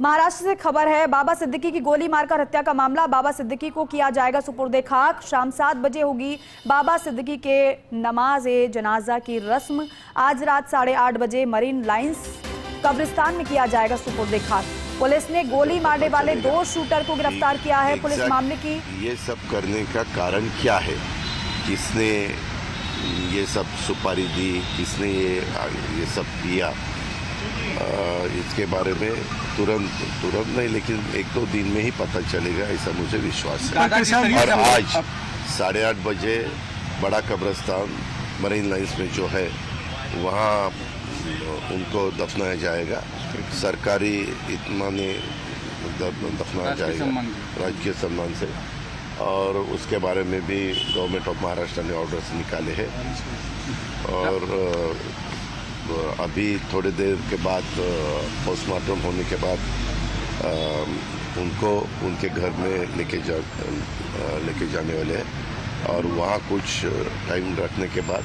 महाराष्ट्र से खबर है। बाबा सिद्दीकी की गोली मारकर हत्या का मामला। बाबा सिद्दीकी को किया जाएगा सुपुर्दे खाक। शाम 7 बजे होगी बाबा सिद्दीकी के नमाज जनाजा की रस्म। आज रात 8:30 बजे मरीन लाइंस कब्रिस्तान में किया जाएगा सुपुर्दे खाक। पुलिस ने गोली मारने वाले 2 शूटर को गिरफ्तार किया है। पुलिस मामले की ये सब करने का कारण क्या है, किसने ये सब सुपारी दी, किसने ये सब किया, इसके बारे में तुरंत नहीं, लेकिन 1-2 दिन में ही पता चलेगा, ऐसा मुझे विश्वास है। और आज 8:30 बजे बड़ा कब्रिस्तान मरीन लाइंस में जो है वहाँ उनको दफनाया जाएगा। सरकारी इत्मीनाने दफनाया जाएगा राजकीय सम्मान से। और उसके बारे में भी गवर्नमेंट ऑफ महाराष्ट्र ने ऑर्डर्स निकाले हैं। और अभी थोड़ी देर के बाद पोस्टमार्टम होने के बाद उनको उनके घर में लेके जाने वाले हैं। और वहाँ कुछ टाइम रखने के बाद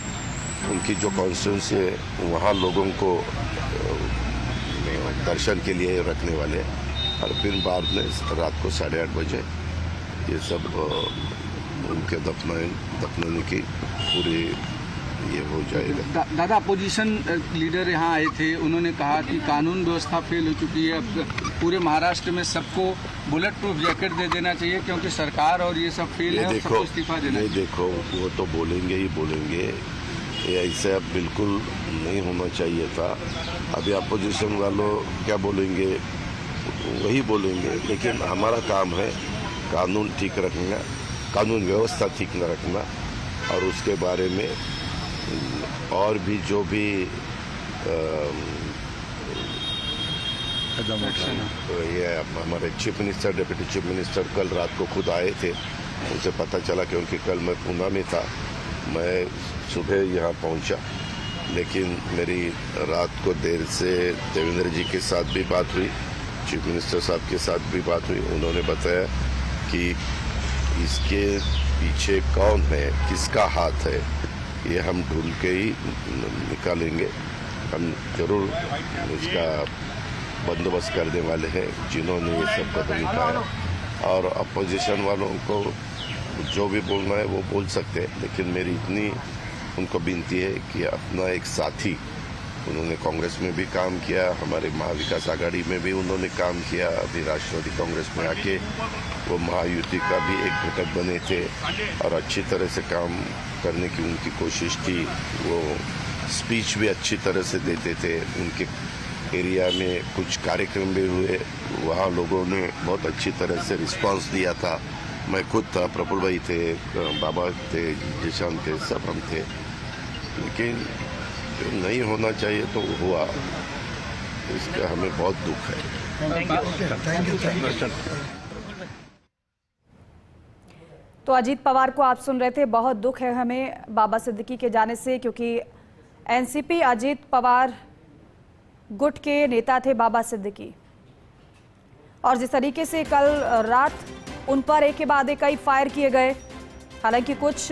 उनकी जो कॉन्स्टिट्यूंसी है वहाँ लोगों को दर्शन के लिए रखने वाले हैं। और फिर बाद में रात को 8:30 बजे ये सब उनके दफनाने की पूरी ये हो जाएगा। दादा, अपोजिशन लीडर यहाँ आए थे, उन्होंने कहा कि कानून व्यवस्था फेल हो चुकी है। अब पूरे महाराष्ट्र में सबको बुलेट प्रूफ जैकेट दे देना चाहिए क्योंकि सरकार और ये सब फेल है और सबको इस्तीफा देना चाहिए। देखो, वो तो बोलेंगे ही बोलेंगे, ये ऐसे अब बिल्कुल नहीं होना चाहिए था। अभी अपोजिशन वालों क्या बोलेंगे वही बोलेंगे, लेकिन हमारा काम है कानून ठीक रखना, कानून व्यवस्था ठीक न रखना। और उसके बारे में और भी जो भी ये हमारे chief minister, deputy chief minister कल रात को खुद आए थे। उनसे पता चला क्योंकि कल मैं पूना में था, मैं सुबह यहाँ पहुँचा, लेकिन मेरी रात को देर से देवेंद्र जी के साथ भी बात हुई, चीफ मिनिस्टर साहब के साथ भी बात हुई। उन्होंने बताया कि इसके पीछे कौन है, किसका हाथ है, ये हम ढूंढ के ही निकालेंगे। हम जरूर इसका बंदोबस्त करने वाले हैं जिन्होंने ये सब कदम उठाया। और अपोजिशन वालों को जो भी बोलना है वो बोल सकते हैं, लेकिन मेरी इतनी उनको विनती है कि अपना एक साथी, उन्होंने कांग्रेस में भी काम किया, हमारे महाविकास आघाड़ी में भी उन्होंने काम किया, अभी राष्ट्रवादी कांग्रेस में आके वो महायुति का भी एक घटक बने थे और अच्छी तरह से काम करने की उनकी कोशिश थी। वो स्पीच भी अच्छी तरह से देते थे। उनके एरिया में कुछ कार्यक्रम भी हुए, वहाँ लोगों ने बहुत अच्छी तरह से रिस्पांस दिया था। मैं खुद था, प्रफुल्ल भाई थे, बाबा थे, जिशान थे, सब हम थे। लेकिन जो नहीं होना चाहिए तो हुआ, इसका हमें बहुत दुख है। तो अजीत पवार को आप सुन रहे थे। बहुत दुख है हमें बाबा सिद्दीकी के जाने से, क्योंकि एनसीपी अजीत पवार गुट के नेता थे बाबा सिद्दीकी। और जिस तरीके से कल रात उन पर एक के बाद एक कई फायर किए गए, हालांकि कुछ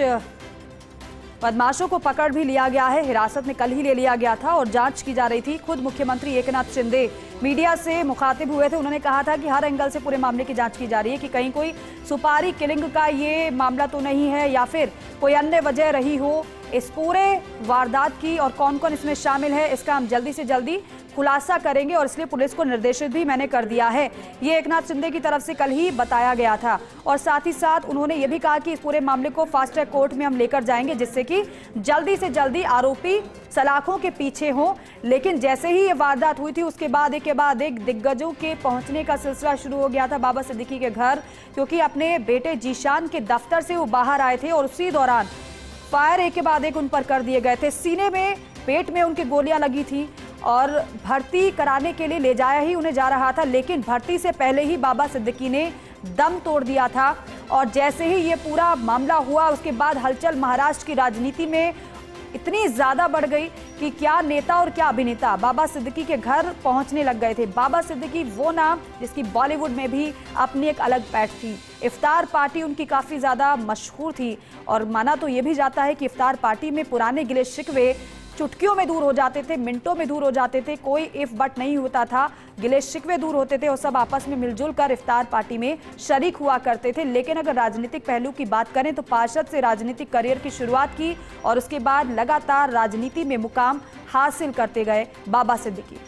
बदमाशों को पकड़ भी लिया गया है, हिरासत में कल ही ले लिया गया था और जांच की जा रही थी। खुद मुख्यमंत्री एकनाथ शिंदे मीडिया से मुखातिब हुए थे। उन्होंने कहा था कि हर एंगल से पूरे मामले की जांच की जा रही है कि कहीं कोई सुपारी किलिंग का ये मामला तो नहीं है या फिर कोई अन्य वजह रही हो इस पूरे वारदात की, और कौन कौन इसमें शामिल है इसका हम जल्दी से जल्दी खुलासा करेंगे और इसलिए पुलिस को निर्देशित भी मैंने कर दिया है। ये एकनाथ शिंदे की तरफ से कल ही बताया गया था। और साथ ही साथ उन्होंने ये भी कहा कि इस पूरे मामले को फास्ट ट्रैक कोर्ट में हम लेकर जाएंगे, जिससे कि जल्दी से जल्दी आरोपी सलाखों के पीछे हों। लेकिन जैसे ही ये वारदात हुई थी उसके बाद एक के बाद एक दिग्गजों के पहुंचने का सिलसिला शुरू हो गया था बाबा सिद्दीकी के घर, क्योंकि अपने बेटे जीशान के दफ्तर से वो बाहर आए थे और उसी दौरान फायर एक के बाद एक उन पर कर दिए गए थे। सीने में, पेट में उनके गोलियां लगी थी और भर्ती कराने के लिए ले जाया ही उन्हें जा रहा था, लेकिन भर्ती से पहले ही बाबा सिद्दीकी ने दम तोड़ दिया था। और जैसे ही ये पूरा मामला हुआ उसके बाद हलचल महाराष्ट्र की राजनीति में इतनी ज्यादा बढ़ गई कि क्या नेता और क्या अभिनेता बाबा सिद्दीकी के घर पहुंचने लग गए थे। बाबा सिद्दीकी वो नाम जिसकी बॉलीवुड में भी अपनी एक अलग पैठ थी। इफ्तार पार्टी उनकी काफी ज्यादा मशहूर थी और माना तो ये भी जाता है कि इफ्तार पार्टी में पुराने गिले शिकवे चुटकियों में दूर हो जाते थे, मिनटों में दूर हो जाते थे, कोई इफ बट नहीं होता था, गिले शिकवे दूर होते थे और सब आपस में मिलजुल कर इफ्तार पार्टी में शरीक हुआ करते थे। लेकिन अगर राजनीतिक पहलू की बात करें तो पार्षद से राजनीतिक करियर की शुरुआत की और उसके बाद लगातार राजनीति में मुकाम हासिल करते गए बाबा सिद्दीकी।